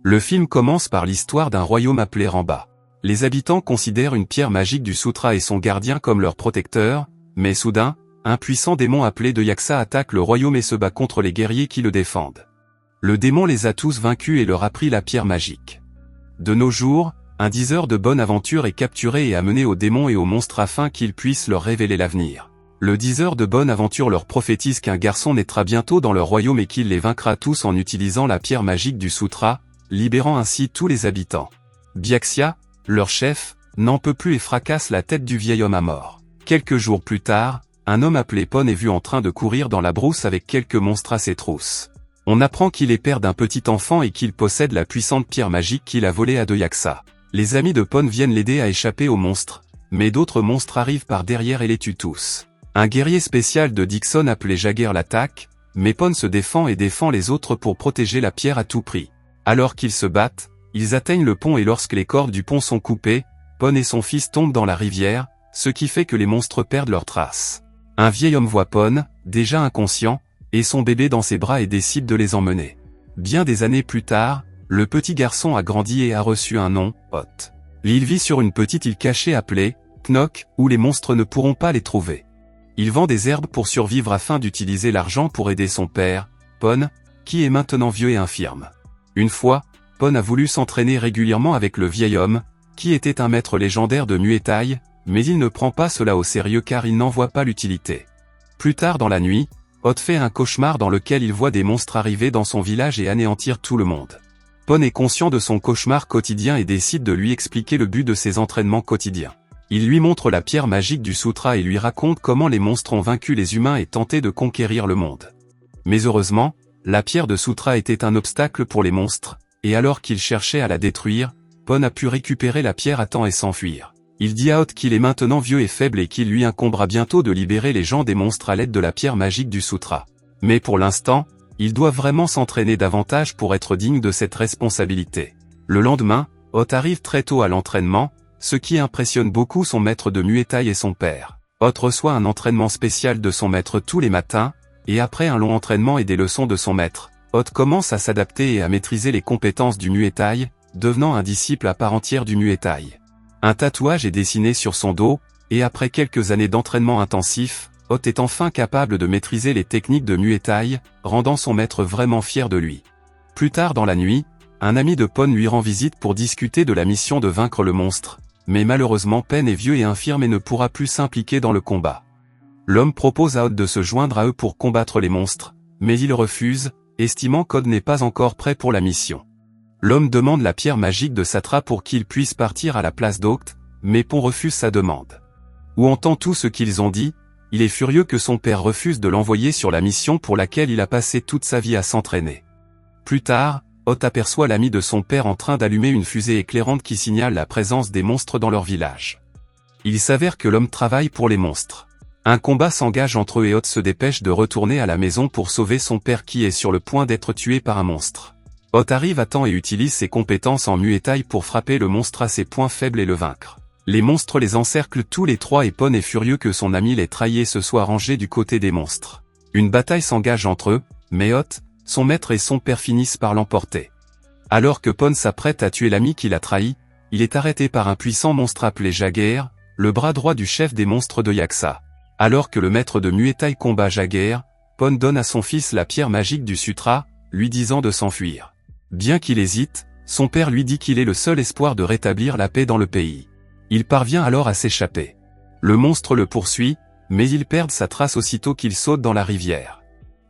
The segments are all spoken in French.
Le film commence par l'histoire d'un royaume appelé Ramba. Les habitants considèrent une pierre magique du Sutra et son gardien comme leur protecteur, mais soudain, un puissant démon appelé Dayaxa attaque le royaume et se bat contre les guerriers qui le défendent. Le démon les a tous vaincus et leur a pris la pierre magique. De nos jours, un diseur de bonne aventure est capturé et amené aux démons et aux monstres afin qu'ils puissent leur révéler l'avenir. Le diseur de bonne aventure leur prophétise qu'un garçon naîtra bientôt dans leur royaume et qu'il les vaincra tous en utilisant la pierre magique du Sutra, libérant ainsi tous les habitants. Byaxia, leur chef, n'en peut plus et fracasse la tête du vieil homme à mort. Quelques jours plus tard, un homme appelé Pon est vu en train de courir dans la brousse avec quelques monstres à ses trousses. On apprend qu'il est père d'un petit enfant et qu'il possède la puissante pierre magique qu'il a volée à Dayaxa. Les amis de Pon viennent l'aider à échapper aux monstres, mais d'autres monstres arrivent par derrière et les tuent tous. Un guerrier spécial de Dixon appelé Jagger l'attaque, mais Pon se défend et défend les autres pour protéger la pierre à tout prix. Alors qu'ils se battent, ils atteignent le pont et lorsque les cordes du pont sont coupées, Pon et son fils tombent dans la rivière, ce qui fait que les monstres perdent leurs traces. Un vieil homme voit Pon, déjà inconscient, et son bébé dans ses bras et décide de les emmener. Bien des années plus tard, le petit garçon a grandi et a reçu un nom, Hot. Il vit sur une petite île cachée appelée Knock, où les monstres ne pourront pas les trouver. Il vend des herbes pour survivre afin d'utiliser l'argent pour aider son père, Pon, qui est maintenant vieux et infirme. Une fois, Pon a voulu s'entraîner régulièrement avec le vieil homme, qui était un maître légendaire de Muay Thai, mais il ne prend pas cela au sérieux car il n'en voit pas l'utilité. Plus tard dans la nuit, Hot fait un cauchemar dans lequel il voit des monstres arriver dans son village et anéantir tout le monde. Pon est conscient de son cauchemar quotidien et décide de lui expliquer le but de ses entraînements quotidiens. Il lui montre la pierre magique du Sutra et lui raconte comment les monstres ont vaincu les humains et tenté de conquérir le monde. Mais heureusement, la pierre de Sutra était un obstacle pour les monstres, et alors qu'il cherchait à la détruire, Pon a pu récupérer la pierre à temps et s'enfuir. Il dit à Hot qu'il est maintenant vieux et faible et qu'il lui incombera bientôt de libérer les gens des monstres à l'aide de la pierre magique du Sutra. Mais pour l'instant, il doit vraiment s'entraîner davantage pour être digne de cette responsabilité. Le lendemain, Hot arrive très tôt à l'entraînement, ce qui impressionne beaucoup son maître de Muay Thai et son père. Hot reçoit un entraînement spécial de son maître tous les matins, et après un long entraînement et des leçons de son maître, Hot commence à s'adapter et à maîtriser les compétences du Muay Thai, devenant un disciple à part entière du Muay Thai. Un tatouage est dessiné sur son dos, et après quelques années d'entraînement intensif, Hot est enfin capable de maîtriser les techniques de Muay Thai, rendant son maître vraiment fier de lui. Plus tard dans la nuit, un ami de Pon lui rend visite pour discuter de la mission de vaincre le monstre, mais malheureusement Pen est vieux et infirme et ne pourra plus s'impliquer dans le combat. L'homme propose à Hot de se joindre à eux pour combattre les monstres, mais il refuse, estimant qu'Hot n'est pas encore prêt pour la mission. L'homme demande la pierre magique de Satra pour qu'il puisse partir à la place d'Oct, mais Pon refuse sa demande. Ou entend tout ce qu'ils ont dit, il est furieux que son père refuse de l'envoyer sur la mission pour laquelle il a passé toute sa vie à s'entraîner. Plus tard, Hot aperçoit l'ami de son père en train d'allumer une fusée éclairante qui signale la présence des monstres dans leur village. Il s'avère que l'homme travaille pour les monstres. Un combat s'engage entre eux et Hot se dépêche de retourner à la maison pour sauver son père qui est sur le point d'être tué par un monstre. Hot arrive à temps et utilise ses compétences en Muay Thai pour frapper le monstre à ses points faibles et le vaincre. Les monstres les encerclent tous les trois et Pon est furieux que son ami les trahi et se soit rangé du côté des monstres. Une bataille s'engage entre eux, mais Hot, son maître et son père finissent par l'emporter. Alors que Pon s'apprête à tuer l'ami qui l'a trahi, il est arrêté par un puissant monstre appelé Jagger, le bras droit du chef des monstres de Dayaxa. Alors que le maître de Muay Thai combat Jagger, Pon donne à son fils la pierre magique du Sutra, lui disant de s'enfuir. Bien qu'il hésite, son père lui dit qu'il est le seul espoir de rétablir la paix dans le pays. Il parvient alors à s'échapper. Le monstre le poursuit, mais il perd sa trace aussitôt qu'il saute dans la rivière.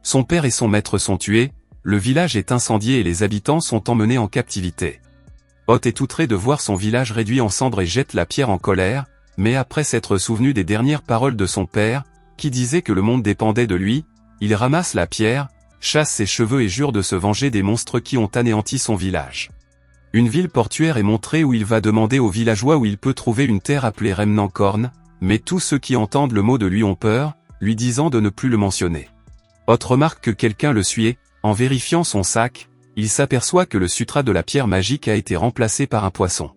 Son père et son maître sont tués, le village est incendié et les habitants sont emmenés en captivité. Hot est outré de voir son village réduit en cendres et jette la pierre en colère, mais après s'être souvenu des dernières paroles de son père, qui disait que le monde dépendait de lui, il ramasse la pierre, chasse ses cheveux et jure de se venger des monstres qui ont anéanti son village. Une ville portuaire est montrée où il va demander aux villageois où il peut trouver une terre appelée Remnankorn, mais tous ceux qui entendent le mot de lui ont peur, lui disant de ne plus le mentionner. Hot remarque que quelqu'un le suit et, en vérifiant son sac, il s'aperçoit que le sutra de la pierre magique a été remplacé par un poisson.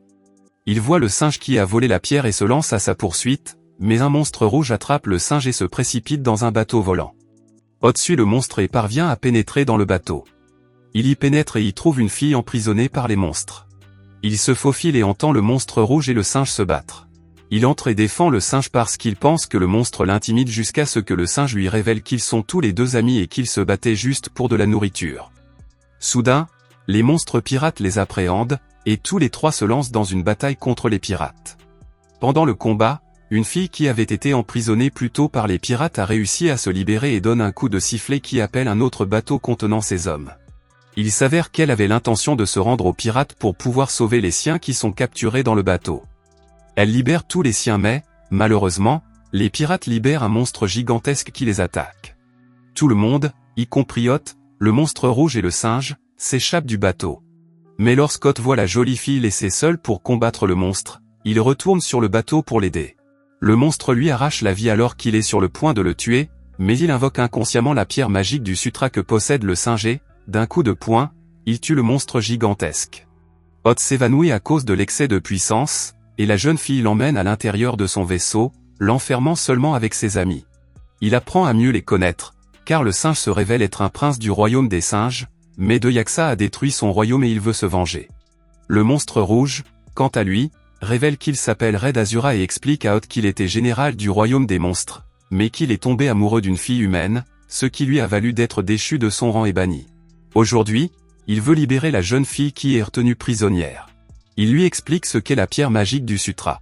Il voit le singe qui a volé la pierre et se lance à sa poursuite, mais un monstre rouge attrape le singe et se précipite dans un bateau volant. Hot suit le monstre et parvient à pénétrer dans le bateau. Il y pénètre et y trouve une fille emprisonnée par les monstres. Il se faufile et entend le monstre rouge et le singe se battre. Il entre et défend le singe parce qu'il pense que le monstre l'intimide jusqu'à ce que le singe lui révèle qu'ils sont tous les deux amis et qu'ils se battaient juste pour de la nourriture. Soudain, les monstres pirates les appréhendent, et tous les trois se lancent dans une bataille contre les pirates. Pendant le combat, une fille qui avait été emprisonnée plus tôt par les pirates a réussi à se libérer et donne un coup de sifflet qui appelle un autre bateau contenant ses hommes. Il s'avère qu'elle avait l'intention de se rendre aux pirates pour pouvoir sauver les siens qui sont capturés dans le bateau. Elle libère tous les siens mais, malheureusement, les pirates libèrent un monstre gigantesque qui les attaque. Tout le monde, y compris Hot, le monstre rouge et le singe, s'échappe du bateau. Mais lorsqu'Hot voit la jolie fille laissée seule pour combattre le monstre, il retourne sur le bateau pour l'aider. Le monstre lui arrache la vie alors qu'il est sur le point de le tuer, mais il invoque inconsciemment la pierre magique du sutra que possède le singe et, d'un coup de poing, il tue le monstre gigantesque. Hot s'évanouit à cause de l'excès de puissance, et la jeune fille l'emmène à l'intérieur de son vaisseau, l'enfermant seulement avec ses amis. Il apprend à mieux les connaître, car le singe se révèle être un prince du royaume des singes, mais Doyaxa a détruit son royaume et il veut se venger. Le monstre rouge, quant à lui, révèle qu'il s'appelle Red Azura et explique à Hot qu'il était général du royaume des monstres, mais qu'il est tombé amoureux d'une fille humaine, ce qui lui a valu d'être déchu de son rang et banni. Aujourd'hui, il veut libérer la jeune fille qui est retenue prisonnière. Il lui explique ce qu'est la pierre magique du sutra.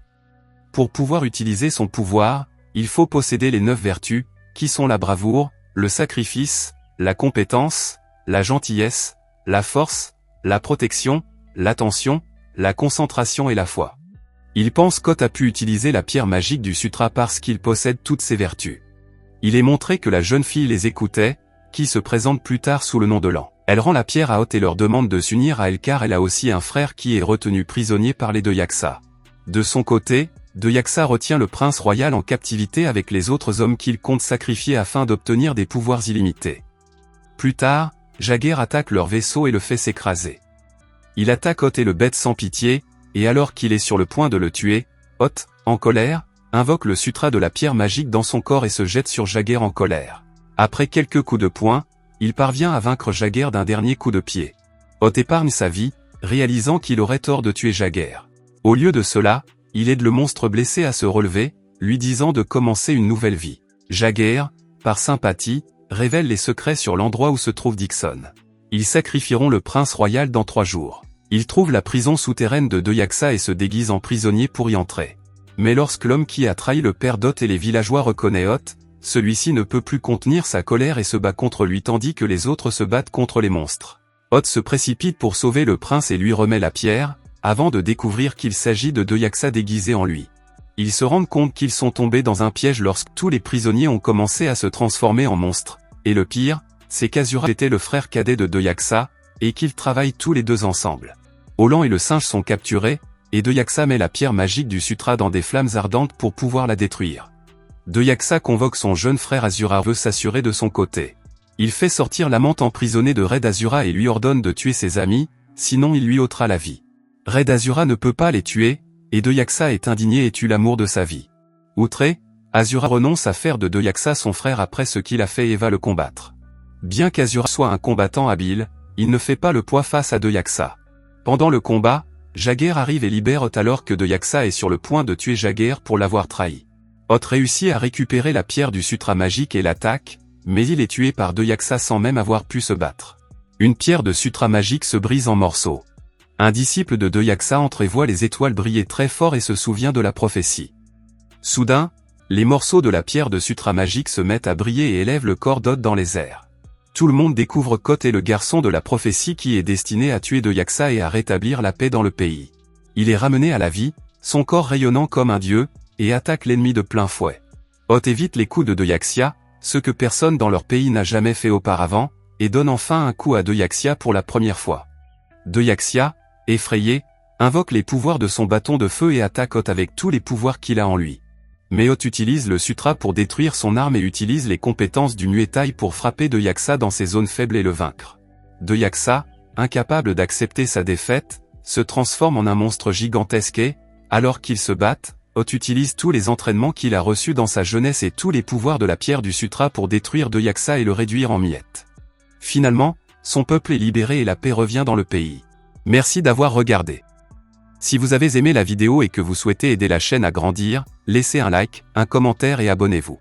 Pour pouvoir utiliser son pouvoir, il faut posséder les 9 vertus, qui sont la bravoure, le sacrifice, la compétence, la gentillesse, la force, la protection, l'attention, la concentration et la foi. Il pense qu'Hot a pu utiliser la pierre magique du sutra parce qu'il possède toutes ces vertus. Il est montré que la jeune fille les écoutait, qui se présente plus tard sous le nom de Lan. Elle rend la pierre à Hot et leur demande de s'unir à elle car elle a aussi un frère qui est retenu prisonnier par les Doyaxa. De son côté, Doyaxa retient le prince royal en captivité avec les autres hommes qu'il compte sacrifier afin d'obtenir des pouvoirs illimités. Plus tard, Jaguar attaque leur vaisseau et le fait s'écraser. Il attaque Hot et le bête sans pitié, et alors qu'il est sur le point de le tuer, Hot, en colère, invoque le sutra de la pierre magique dans son corps et se jette sur Jaguar en colère. Après quelques coups de poing, il parvient à vaincre Jaguar d'un dernier coup de pied. Hot épargne sa vie, réalisant qu'il aurait tort de tuer Jaguar. Au lieu de cela, il aide le monstre blessé à se relever, lui disant de commencer une nouvelle vie. Jaguar, par sympathie, révèle les secrets sur l'endroit où se trouve Dixon. Ils sacrifieront le prince royal dans 3 jours. Ils trouvent la prison souterraine de Doyaxa et se déguisent en prisonnier pour y entrer. Mais lorsque l'homme qui a trahi le père d'Hot et les villageois reconnaît Hot, celui-ci ne peut plus contenir sa colère et se bat contre lui tandis que les autres se battent contre les monstres. Hot se précipite pour sauver le prince et lui remet la pierre, avant de découvrir qu'il s'agit de Doyaxa déguisé en lui. Ils se rendent compte qu'ils sont tombés dans un piège lorsque tous les prisonniers ont commencé à se transformer en monstres, et le pire, c'est qu'Azura était le frère cadet de Doyaxa, et qu'ils travaillent tous les deux ensemble. Olan et le singe sont capturés, et Doyaxa met la pierre magique du sutra dans des flammes ardentes pour pouvoir la détruire. Doyaxa convoque son jeune frère Azura veut s'assurer de son côté. Il fait sortir l'amante emprisonnée de Red Azura et lui ordonne de tuer ses amis, sinon il lui ôtera la vie. Red Azura ne peut pas les tuer, et Doyaxa est indigné et tue l'amour de sa vie. Outré, Azura renonce à faire de Doyaxa son frère après ce qu'il a fait et va le combattre. Bien qu'Azura soit un combattant habile, il ne fait pas le poids face à Doyaxa. Pendant le combat, Jaguar arrive et libère Hot alors que Doyaxa est sur le point de tuer Jaguar pour l'avoir trahi. Hot réussit à récupérer la pierre du sutra magique et l'attaque, mais il est tué par Doyaxa sans même avoir pu se battre. Une pierre de sutra magique se brise en morceaux. Un disciple de Doyaxa entre et voit les étoiles briller très fort et se souvient de la prophétie. Soudain, les morceaux de la pierre de sutra magique se mettent à briller et élèvent le corps d'Hot dans les airs. Tout le monde découvre qu'Hot est le garçon de la prophétie qui est destiné à tuer Doyaxa et à rétablir la paix dans le pays. Il est ramené à la vie, son corps rayonnant comme un dieu, et attaque l'ennemi de plein fouet. Hot évite les coups de Doyaxia, ce que personne dans leur pays n'a jamais fait auparavant, et donne enfin un coup à Doyaxia pour la première fois. Doyaxia, effrayé, invoque les pouvoirs de son bâton de feu et attaque Hot avec tous les pouvoirs qu'il a en lui. Mais Hot utilise le sutra pour détruire son arme et utilise les compétences du Muay Thai pour frapper Doyaxa dans ses zones faibles et le vaincre. Doyaxa, incapable d'accepter sa défaite, se transforme en un monstre gigantesque et, alors qu'ils se battent, Hot utilise tous les entraînements qu'il a reçus dans sa jeunesse et tous les pouvoirs de la pierre du sutra pour détruire Doyaxa et le réduire en miettes. Finalement, son peuple est libéré et la paix revient dans le pays. Merci d'avoir regardé. Si vous avez aimé la vidéo et que vous souhaitez aider la chaîne à grandir, laissez un like, un commentaire et abonnez-vous.